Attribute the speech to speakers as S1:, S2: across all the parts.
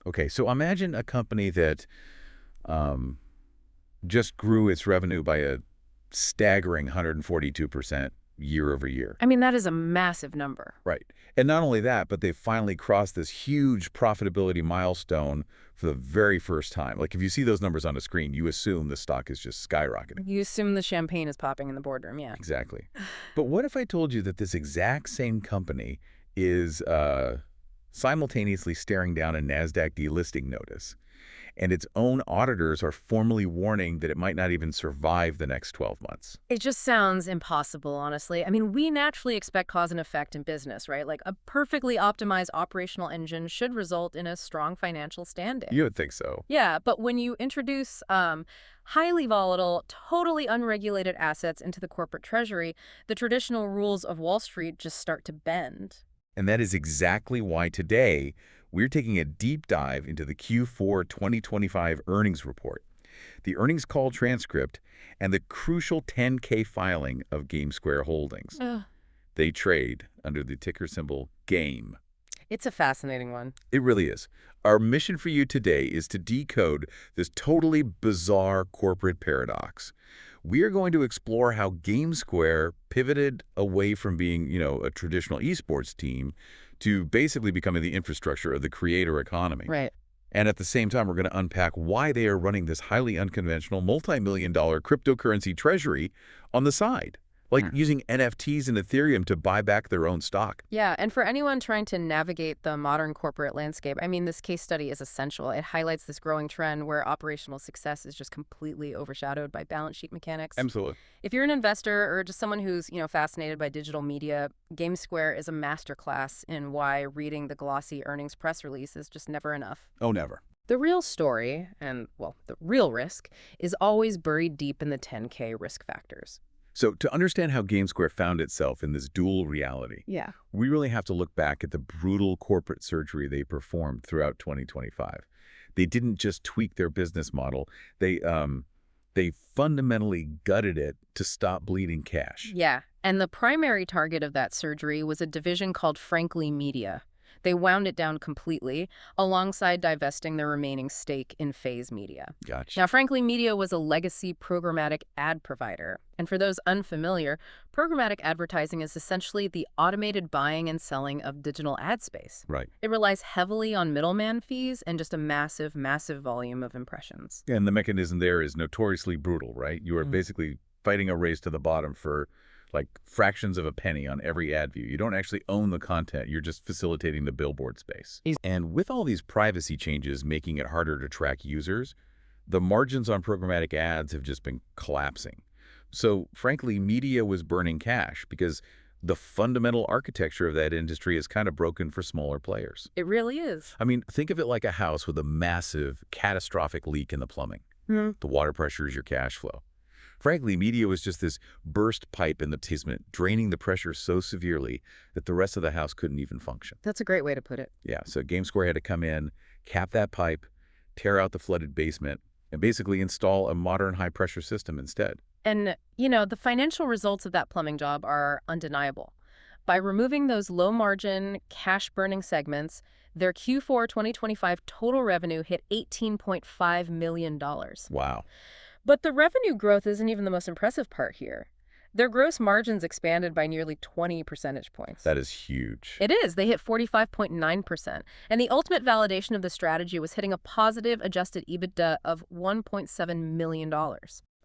S1: Okay, so imagine a company that just grew its revenue by a staggering 142% year over year.
S2: I mean, that is a massive number.
S1: Right. And not only that, but they've finally crossed this huge profitability milestone for the very first time. Like if you see those numbers on a screen, you assume the stock is just skyrocketing.
S2: You assume the champagne is popping in the boardroom, yeah.
S1: Exactly. But what if I told you that this exact same company is simultaneously staring down a NASDAQ delisting notice, and its own auditors are formally warning that it might not even survive the next 12 months?
S2: It just sounds impossible, honestly. I mean, we naturally expect cause and effect in business, right? Like a perfectly optimized operational engine should result in a strong financial standing.
S1: You would think so.
S2: Yeah, but when you introduce highly volatile, totally unregulated assets into the corporate treasury, the traditional rules of Wall Street just start to bend.
S1: And that is exactly why today we're taking a deep dive into the Q4 2025 earnings report, the earnings call transcript, and the crucial 10K filing of GameSquare Holdings.
S2: Ugh.
S1: They trade under the ticker symbol GAME.
S2: It's a fascinating one.
S1: It really is. Our mission for you today is to decode this totally bizarre corporate paradox. We are going to explore how GameSquare pivoted away from being, a traditional esports team to basically becoming the infrastructure of the creator economy.
S2: Right.
S1: And at the same time, we're going to unpack why they are running this highly unconventional multi-million-dollar cryptocurrency treasury on the side, like using NFTs and Ethereum to buy back their own stock.
S2: Yeah, and for anyone trying to navigate the modern corporate landscape, I mean, this case study is essential. It highlights this growing trend where operational success is just completely overshadowed by balance sheet mechanics.
S1: Absolutely.
S2: If you're an investor or just someone who's, fascinated by digital media, GameSquare is a masterclass in why reading the glossy earnings press release is just never enough.
S1: Oh, never.
S2: The real story, and, well, the real risk, is always buried deep in the 10K risk factors.
S1: So to understand how GameSquare found itself in this dual reality,
S2: Yeah.
S1: we really have to look back at the brutal corporate surgery they performed throughout 2025. They didn't just tweak their business model. They fundamentally gutted it to stop bleeding cash.
S2: Yeah, and the primary target of that surgery was a division called Frankly Media. They wound it down completely, alongside divesting their remaining stake in Phase Media.
S1: Gotcha.
S2: Now, Frankly Media was a legacy programmatic ad provider. And for those unfamiliar, programmatic advertising is essentially the automated buying and selling of digital ad space.
S1: Right.
S2: It relies heavily on middleman fees and just a massive, massive volume of impressions.
S1: And the mechanism there is notoriously brutal, right? You are basically fighting a race to the bottom for like fractions of a penny on every ad view. You don't actually own the content. You're just facilitating the billboard space. And with all these privacy changes making it harder to track users, the margins on programmatic ads have just been collapsing. So frankly, media was burning cash because the fundamental architecture of that industry is kind of broken for smaller players.
S2: It really is.
S1: I mean, think of it like a house with a massive, catastrophic leak in the plumbing. The water pressure is your cash flow. Frankly, media was just this burst pipe in the basement, draining the pressure so severely that the rest of the house couldn't even function.
S2: That's a great way to put it.
S1: Yeah, so GameSquare had to come in, cap that pipe, tear out the flooded basement, and basically install a modern high-pressure system instead.
S2: And, the financial results of that plumbing job are undeniable. By removing those low-margin, cash-burning segments, their Q4 2025 total revenue hit $18.5 million.
S1: Wow.
S2: But the revenue growth isn't even the most impressive part here. Their gross margins expanded by nearly 20 percentage points.
S1: That is huge.
S2: It is. They hit 45.9%. And the ultimate validation of the strategy was hitting a positive adjusted EBITDA of $1.7 million.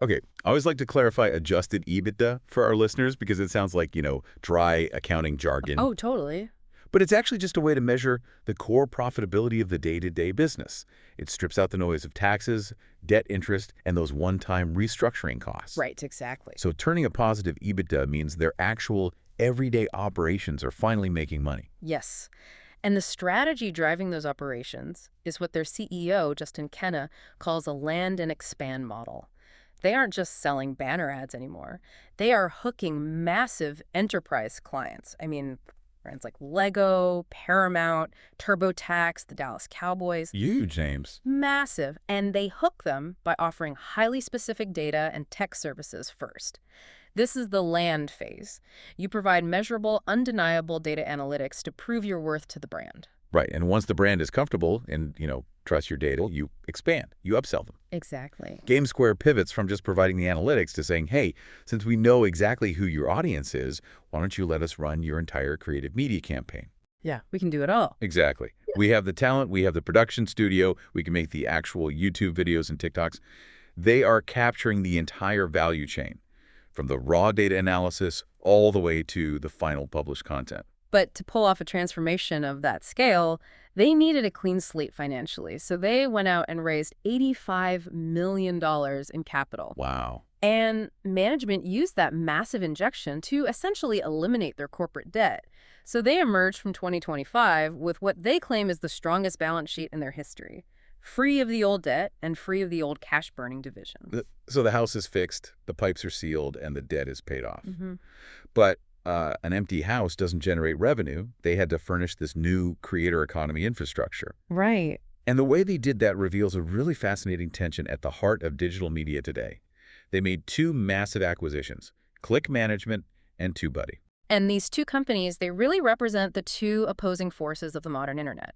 S1: Okay, I always like to clarify adjusted EBITDA for our listeners because it sounds like, dry accounting jargon.
S2: Oh, totally.
S1: But it's actually just a way to measure the core profitability of the day-to-day business. It strips out the noise of taxes, debt interest, and those one-time restructuring costs.
S2: Right, exactly.
S1: So turning a positive EBITDA means their actual everyday operations are finally making money.
S2: Yes. And the strategy driving those operations is what their CEO, Justin Kenna, calls a land and expand model. They aren't just selling banner ads anymore. They are hooking massive enterprise clients. I mean, brands like Lego, Paramount, TurboTax, the Dallas Cowboys.
S1: Huge names.
S2: Massive. And they hook them by offering highly specific data and tech services first. This is the land phase. You provide measurable, undeniable data analytics to prove your worth to the brand.
S1: Right. And once the brand is comfortable and, trust your data, you expand, you upsell them.
S2: Exactly.
S1: GameSquare pivots from just providing the analytics to saying, hey, since we know exactly who your audience is, why don't you let us run your entire creative media campaign?
S2: Yeah, we can do it all.
S1: Exactly. We have the talent, we have the production studio, we can make the actual YouTube videos and TikToks. They are capturing the entire value chain, from the raw data analysis all the way to the final published content.
S2: But to pull off a transformation of that scale, they needed a clean slate financially. So they went out and raised $85 million in capital.
S1: Wow.
S2: And management used that massive injection to essentially eliminate their corporate debt. So they emerged from 2025 with what they claim is the strongest balance sheet in their history, free of the old debt and free of the old cash-burning divisions.
S1: So the house is fixed, the pipes are sealed, and the debt is paid off.
S2: Mm-hmm.
S1: But an empty house doesn't generate revenue. They had to furnish this new creator economy infrastructure.
S2: Right.
S1: And the way they did that reveals a really fascinating tension at the heart of digital media today. They made two massive acquisitions, Click Management and TubeBuddy.
S2: And these two companies, they really represent the two opposing forces of the modern internet.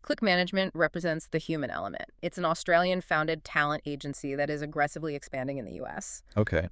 S2: Click Management represents the human element. It's an Australian-founded talent agency that is aggressively expanding in the U.S.
S1: Okay.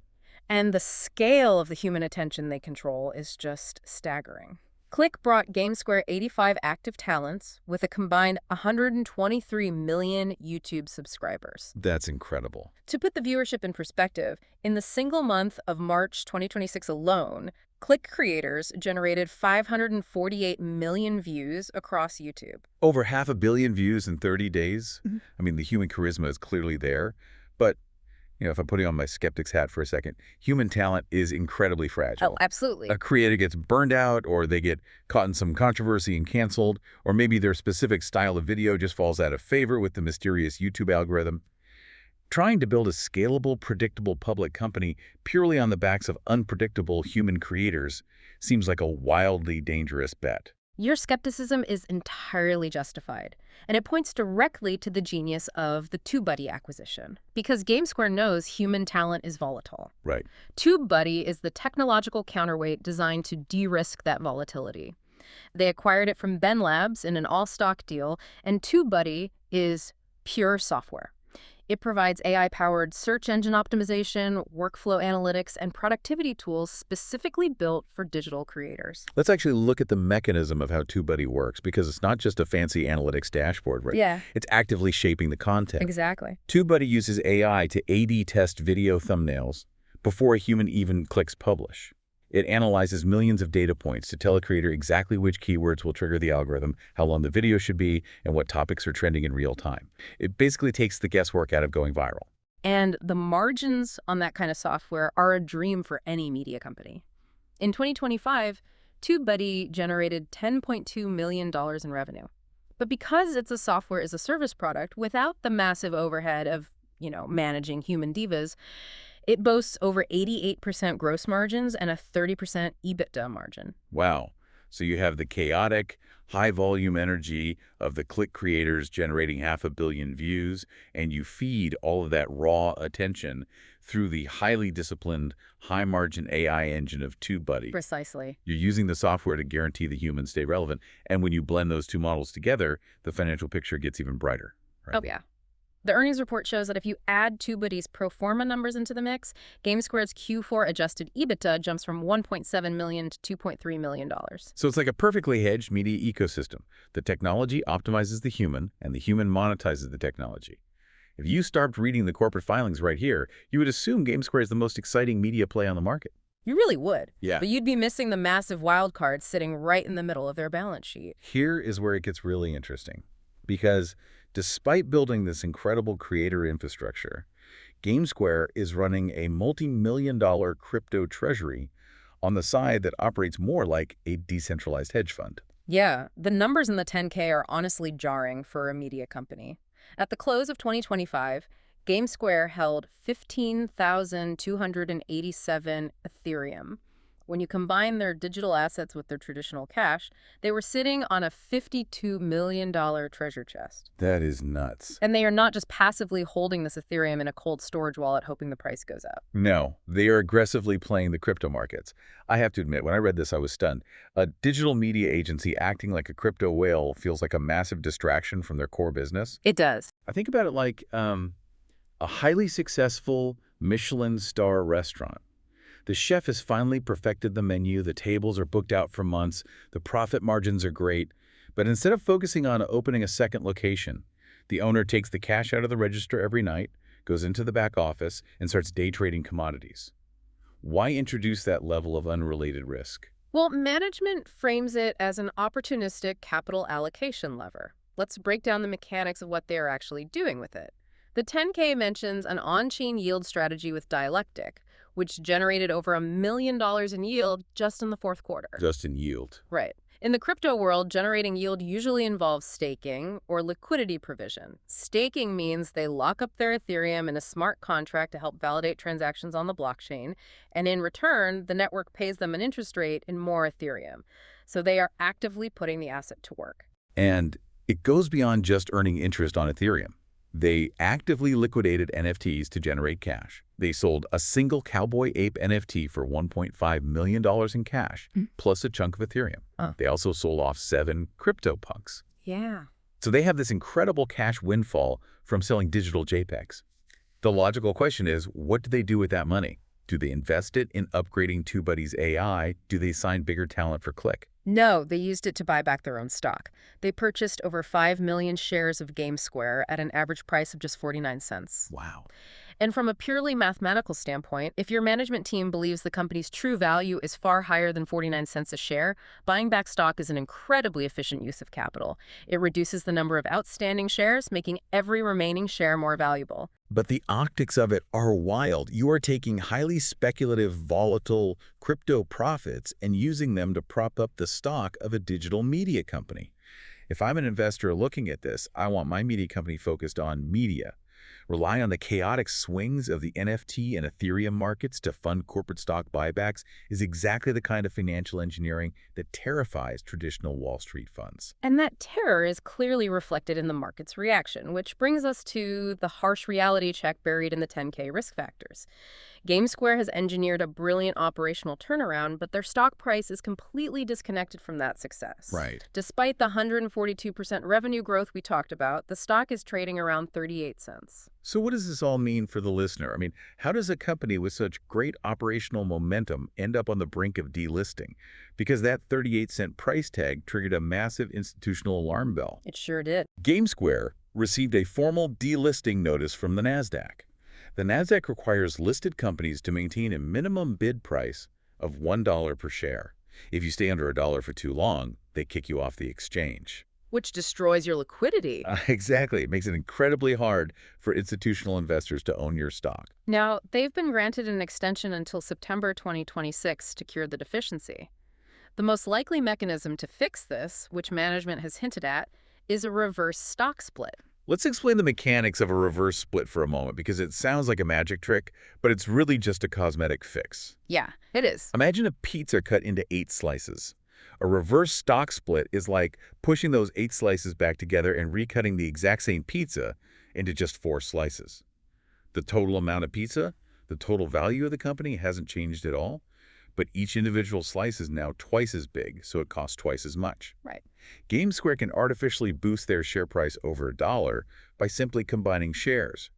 S2: And the scale of the human attention they control is just staggering. Click brought GameSquare 85 active talents with a combined 123 million YouTube subscribers.
S1: That's incredible.
S2: To put the viewership in perspective, in the single month of March 2026 alone, Click creators generated 548 million views across YouTube.
S1: Over 500 million views in 30 days? Mm-hmm. I mean, the human charisma is clearly there. But, if I'm putting on my skeptic's hat for a second, human talent is incredibly fragile.
S2: Oh, absolutely.
S1: A creator gets burned out, or they get caught in some controversy and canceled, or maybe their specific style of video just falls out of favor with the mysterious YouTube algorithm. Trying to build a scalable, predictable public company purely on the backs of unpredictable human creators seems like a wildly dangerous bet.
S2: Your skepticism is entirely justified, and it points directly to the genius of the TubeBuddy acquisition, because GameSquare knows human talent is volatile.
S1: Right.
S2: TubeBuddy is the technological counterweight designed to de-risk that volatility. They acquired it from Ben Labs in an all-stock deal, and TubeBuddy is pure software. It provides AI-powered search engine optimization, workflow analytics, and productivity tools specifically built for digital creators.
S1: Let's actually look at the mechanism of how TubeBuddy works, because it's not just a fancy analytics dashboard, right?
S2: Yeah.
S1: It's actively shaping the content.
S2: Exactly.
S1: TubeBuddy uses AI to A/B test video thumbnails before a human even clicks publish. It analyzes millions of data points to tell a creator exactly which keywords will trigger the algorithm, how long the video should be, and what topics are trending in real time. It basically takes the guesswork out of going viral.
S2: And the margins on that kind of software are a dream for any media company. In 2025, TubeBuddy generated $10.2 million in revenue. But because it's a software as a service product without the massive overhead of, managing human divas, it boasts over 88% gross margins and a 30% EBITDA margin.
S1: Wow. So you have the chaotic, high-volume energy of the Click creators generating 500 million views, and you feed all of that raw attention through the highly disciplined, high-margin AI engine of TubeBuddy.
S2: Precisely.
S1: You're using the software to guarantee the humans stay relevant, and when you blend those two models together, the financial picture gets even brighter. Right?
S2: Oh, yeah. The earnings report shows that if you add TubeBuddy's pro forma numbers into the mix, GameSquare's Q4 adjusted EBITDA jumps from $1.7 million to $2.3 million.
S1: So it's like a perfectly hedged media ecosystem. The technology optimizes the human, and the human monetizes the technology. If you start reading the corporate filings right here, you would assume GameSquare is the most exciting media play on the market.
S2: You really would.
S1: Yeah.
S2: But you'd be missing the massive wild card sitting right in the middle of their balance sheet.
S1: Here is where it gets really interesting, because despite building this incredible creator infrastructure, GameSquare is running a multi-million-dollar crypto treasury on the side that operates more like a decentralized hedge fund.
S2: Yeah, the numbers in the 10K are honestly jarring for a media company. At the close of 2025, GameSquare held 15,287 Ethereum, When you combine their digital assets with their traditional cash, they were sitting on a $52 million treasure chest.
S1: That is nuts.
S2: And they are not just passively holding this Ethereum in a cold storage wallet hoping the price goes up.
S1: No, they are aggressively playing the crypto markets. I have to admit, when I read this, I was stunned. A digital media agency acting like a crypto whale feels like a massive distraction from their core business.
S2: It does.
S1: I think about it like a highly successful Michelin star restaurant. The chef has finally perfected the menu, the tables are booked out for months, the profit margins are great, but instead of focusing on opening a second location, the owner takes the cash out of the register every night, goes into the back office, and starts day trading commodities. Why introduce that level of unrelated risk?
S2: Well, management frames it as an opportunistic capital allocation lever. Let's break down the mechanics of what they are actually doing with it. The 10K mentions an on-chain yield strategy with Dialectic, which generated over $1 million in yield just in the fourth quarter.
S1: Just in yield.
S2: Right. In the crypto world, generating yield usually involves staking or liquidity provision. Staking means they lock up their Ethereum in a smart contract to help validate transactions on the blockchain, and in return, the network pays them an interest rate in more Ethereum. So they are actively putting the asset to work.
S1: And it goes beyond just earning interest on Ethereum. They actively liquidated NFTs to generate cash. They sold a single Cowboy Ape NFT for $1.5 million in cash, plus a chunk of Ethereum. They also sold off 7 CryptoPunks.
S2: Yeah.
S1: So they have this incredible cash windfall from selling digital JPEGs. The logical question is, what do they do with that money? Do they invest it in upgrading TubeBuddy's AI? Do they sign bigger talent for Click?
S2: No, they used it to buy back their own stock. They purchased over 5 million shares of GameSquare at an average price of just 49 cents.
S1: Wow.
S2: And from a purely mathematical standpoint, if your management team believes the company's true value is far higher than 49 cents a share, buying back stock is an incredibly efficient use of capital. It reduces the number of outstanding shares, making every remaining share more valuable.
S1: But the optics of it are wild. You are taking highly speculative, volatile crypto profits and using them to prop up the stock of a digital media company. If I'm an investor looking at this, I want my media company focused on media. Rely on the chaotic swings of the NFT and Ethereum markets to fund corporate stock buybacks is exactly the kind of financial engineering that terrifies traditional Wall Street funds.
S2: And that terror is clearly reflected in the market's reaction, which brings us to the harsh reality check buried in the 10K risk factors. GameSquare has engineered a brilliant operational turnaround, but their stock price is completely disconnected from that success.
S1: Right.
S2: Despite the 142% revenue growth we talked about, the stock is trading around 38 cents.
S1: So what does this all mean for the listener? I mean, how does a company with such great operational momentum end up on the brink of delisting? Because that 38-cent price tag triggered a massive institutional alarm bell.
S2: It sure did.
S1: GameSquare received a formal delisting notice from the NASDAQ. The NASDAQ requires listed companies to maintain a minimum bid price of $1 per share. If you stay under a dollar for too long, they kick you off the exchange.
S2: Which destroys your liquidity.
S1: Exactly. It makes it incredibly hard for institutional investors to own your stock.
S2: Now, they've been granted an extension until September 2026 to cure the deficiency. The most likely mechanism to fix this, which management has hinted at, is a reverse stock split.
S1: Let's explain the mechanics of a reverse split for a moment, because it sounds like a magic trick, but it's really just a cosmetic fix.
S2: Yeah, it is.
S1: Imagine a pizza cut into 8 slices. A reverse stock split is like pushing those 8 slices back together and recutting the exact same pizza into just 4 slices. The total amount of pizza, the total value of the company hasn't changed at all, but each individual slice is now twice as big, so it costs twice as much.
S2: Right.
S1: GameSquare can artificially boost their share price over $1 by simply combining shares,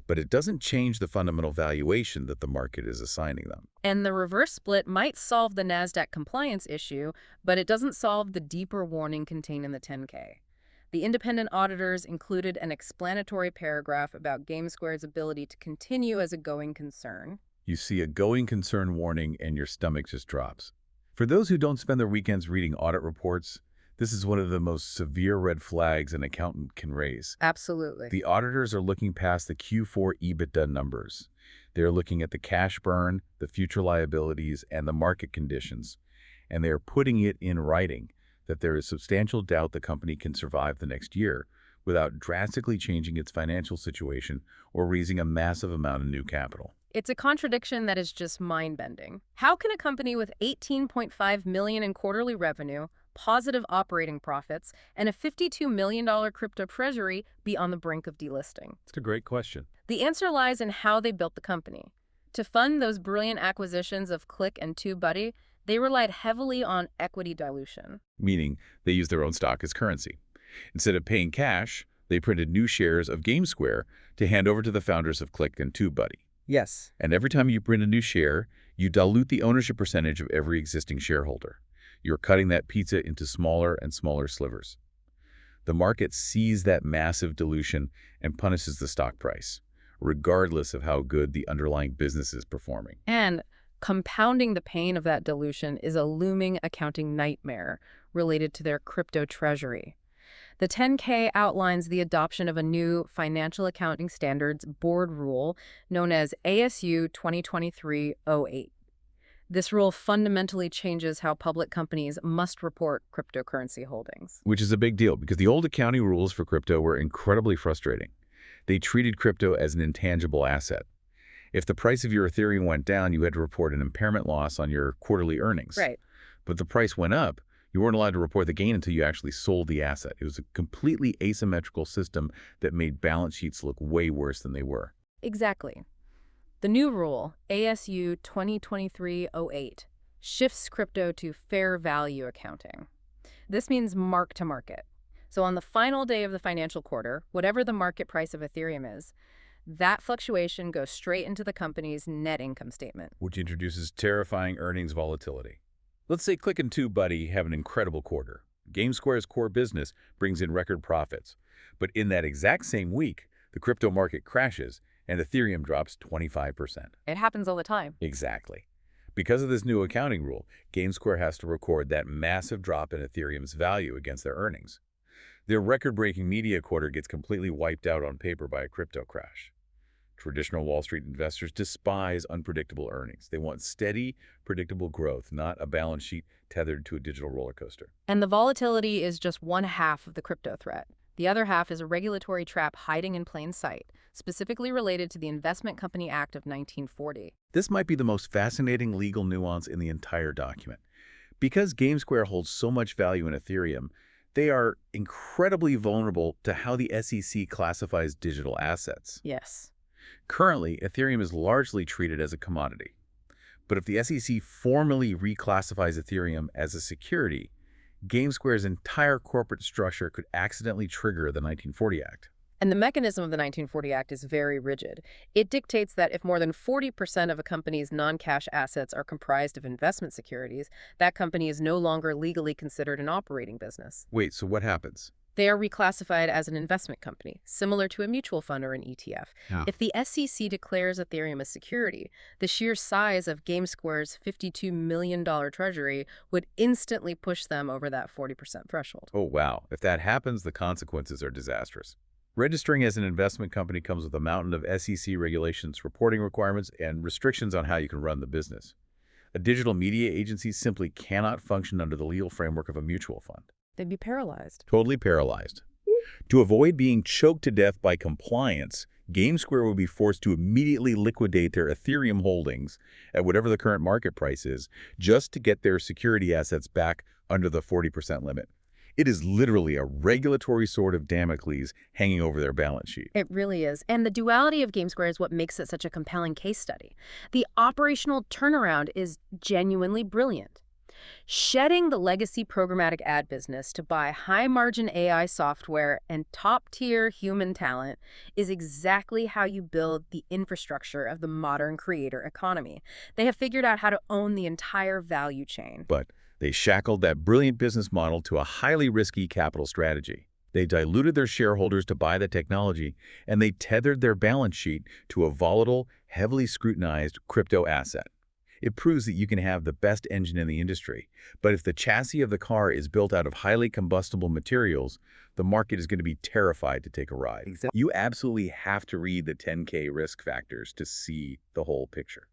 S1: but it doesn't change the fundamental valuation that the market is assigning them.
S2: And the reverse split might solve the NASDAQ compliance issue, but it doesn't solve the deeper warning contained in the 10K. The independent auditors included an explanatory paragraph about GameSquare's ability to continue as a going concern.
S1: You see a going concern warning and your stomach just drops. For those who don't spend their weekends reading audit reports, this is one of the most severe red flags an accountant can raise.
S2: Absolutely.
S1: The auditors are looking past the Q4 EBITDA numbers. They're looking at the cash burn, the future liabilities, and the market conditions. And they are putting it in writing that there is substantial doubt the company can survive the next year without drastically changing its financial situation or raising a massive amount of new capital.
S2: It's a contradiction that is just mind-bending. How can a company with $18.5 million in quarterly revenue, positive operating profits, and a $52 million crypto treasury be on the brink of delisting?
S1: It's a great question.
S2: The answer lies in how they built the company. To fund those brilliant acquisitions of Click and TubeBuddy, they relied heavily on equity dilution.
S1: Meaning they use their own stock as currency. Instead of paying cash, they printed new shares of GameSquare to hand over to the founders of Click and TubeBuddy.
S2: Yes.
S1: And every time you print a new share, you dilute the ownership percentage of every existing shareholder. You're cutting that pizza into smaller and smaller slivers. The market sees that massive dilution and punishes the stock price, regardless of how good the underlying business is performing.
S2: And compounding the pain of that dilution is a looming accounting nightmare related to their crypto treasury. The 10K outlines the adoption of a new Financial Accounting Standards Board rule known as ASU 2023-08. This rule fundamentally changes how public companies must report cryptocurrency holdings.
S1: Which is a big deal because the old accounting rules for crypto were incredibly frustrating. They treated crypto as an intangible asset. If the price of your Ethereum went down, you had to report an impairment loss on your quarterly earnings.
S2: Right.
S1: But if the price went up, you weren't allowed to report the gain until you actually sold the asset. It was a completely asymmetrical system that made balance sheets look way worse than they were.
S2: Exactly. The new rule, ASU 2023-08, shifts crypto to fair value accounting. This means mark to market. So on the final day of the financial quarter, whatever the market price of Ethereum is, that fluctuation goes straight into the company's net income statement.
S1: Which introduces terrifying earnings volatility. Let's say Click and TubeBuddy have an incredible quarter. GameSquare's core business brings in record profits. But in that exact same week, the crypto market crashes and Ethereum drops 25%.
S2: It happens all the time.
S1: Exactly. Because of this new accounting rule, GameSquare has to record that massive drop in Ethereum's value against their earnings. Their record-breaking media quarter gets completely wiped out on paper by a crypto crash. Traditional Wall Street investors despise unpredictable earnings. They want steady, predictable growth, not a balance sheet tethered to a digital roller coaster.
S2: And the volatility is just one half of the crypto threat. The other half is a regulatory trap hiding in plain sight, specifically related to the Investment Company Act of 1940.
S1: This might be the most fascinating legal nuance in the entire document. Because GameSquare holds so much value in Ethereum, they are incredibly vulnerable to how the SEC classifies digital assets.
S2: Yes.
S1: Currently, Ethereum is largely treated as a commodity. But if the SEC formally reclassifies Ethereum as a security, GameSquare's entire corporate structure could accidentally trigger the 1940 Act.
S2: And the mechanism of the 1940 Act is very rigid. It dictates that if more than 40% of a company's non-cash assets are comprised of investment securities, that company is no longer legally considered an operating business.
S1: Wait, so what happens?
S2: They are reclassified as an investment company, similar to a mutual fund or an ETF.
S1: Yeah.
S2: If the SEC declares Ethereum a security, the sheer size of GameSquare's $52 million treasury would instantly push them over that 40% threshold.
S1: Oh, wow. If that happens, the consequences are disastrous. Registering as an investment company comes with a mountain of SEC regulations, reporting requirements, and restrictions on how you can run the business. A digital media agency simply cannot function under the legal framework of a mutual fund.
S2: They'd be paralyzed.
S1: Totally paralyzed. To avoid being choked to death by compliance, GameSquare would be forced to immediately liquidate their Ethereum holdings at whatever the current market price is, just to get their security assets back under the 40% limit. It is literally a regulatory sword of Damocles hanging over their balance sheet.
S2: It really is. And the duality of GameSquare is what makes it such a compelling case study. The operational turnaround is genuinely brilliant. Shedding the legacy programmatic ad business to buy high-margin AI software and top-tier human talent is exactly how you build the infrastructure of the modern creator economy. They have figured out how to own the entire value chain.
S1: But they shackled that brilliant business model to a highly risky capital strategy. They diluted their shareholders to buy the technology, and they tethered their balance sheet to a volatile, heavily scrutinized crypto asset. It proves that you can have the best engine in the industry, but if the chassis of the car is built out of highly combustible materials, the market is going to be terrified to take a ride. Exactly. You absolutely have to read the 10K risk factors to see the whole picture.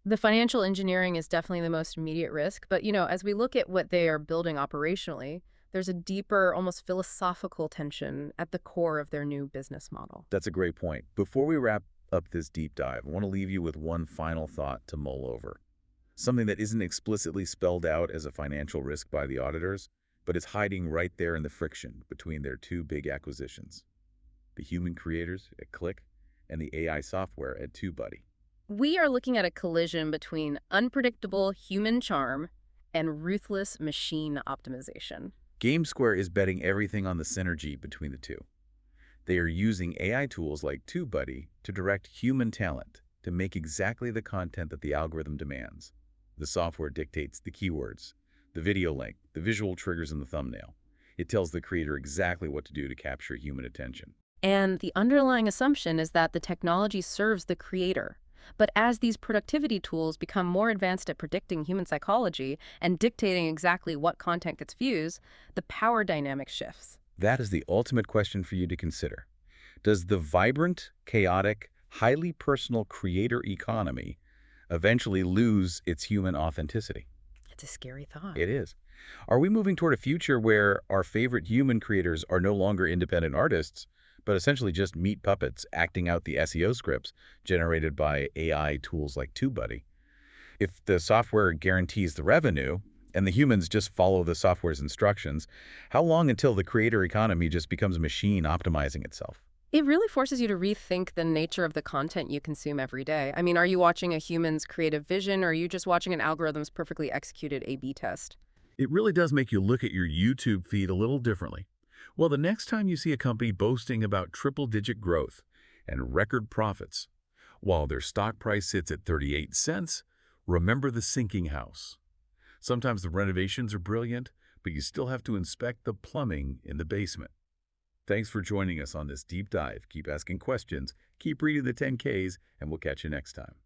S2: The financial engineering is definitely the most immediate risk, but as we look at what they are building operationally, there's a deeper, almost philosophical tension at the core of their new business model.
S1: That's a great point. Before we wrap up this deep dive, I want to leave you with one final thought to mull over. Something that isn't explicitly spelled out as a financial risk by the auditors, but is hiding right there in the friction between their two big acquisitions: the human creators at Click and the AI software at TubeBuddy.
S2: We are looking at a collision between unpredictable human charm and ruthless machine optimization.
S1: GameSquare is betting everything on the synergy between the two. They are using AI tools like TubeBuddy to direct human talent to make exactly the content that the algorithm demands. The software dictates the keywords, the video length, the visual triggers in the thumbnail. It tells the creator exactly what to do to capture human attention.
S2: And the underlying assumption is that the technology serves the creator. But as these productivity tools become more advanced at predicting human psychology and dictating exactly what content gets views, the power dynamic shifts.
S1: That is the ultimate question for you to consider. Does the vibrant, chaotic, highly personal creator economy eventually lose its human authenticity?
S2: It's a scary thought.
S1: It is. Are we moving toward a future where our favorite human creators are no longer independent artists, but essentially just meat puppets acting out the SEO scripts generated by AI tools like TubeBuddy? If the software guarantees the revenue and the humans just follow the software's instructions, how long until the creator economy just becomes a machine optimizing itself?
S2: It really forces you to rethink the nature of the content you consume every day. I mean, are you watching a human's creative vision, or are you just watching an algorithm's perfectly executed A/B test?
S1: It really does make you look at your YouTube feed a little differently. Well, the next time you see a company boasting about triple-digit growth and record profits, while their stock price sits at 38 cents, remember the sinking house. Sometimes the renovations are brilliant, but you still have to inspect the plumbing in the basement. Thanks for joining us on this deep dive. Keep asking questions, keep reading the 10Ks, and we'll catch you next time.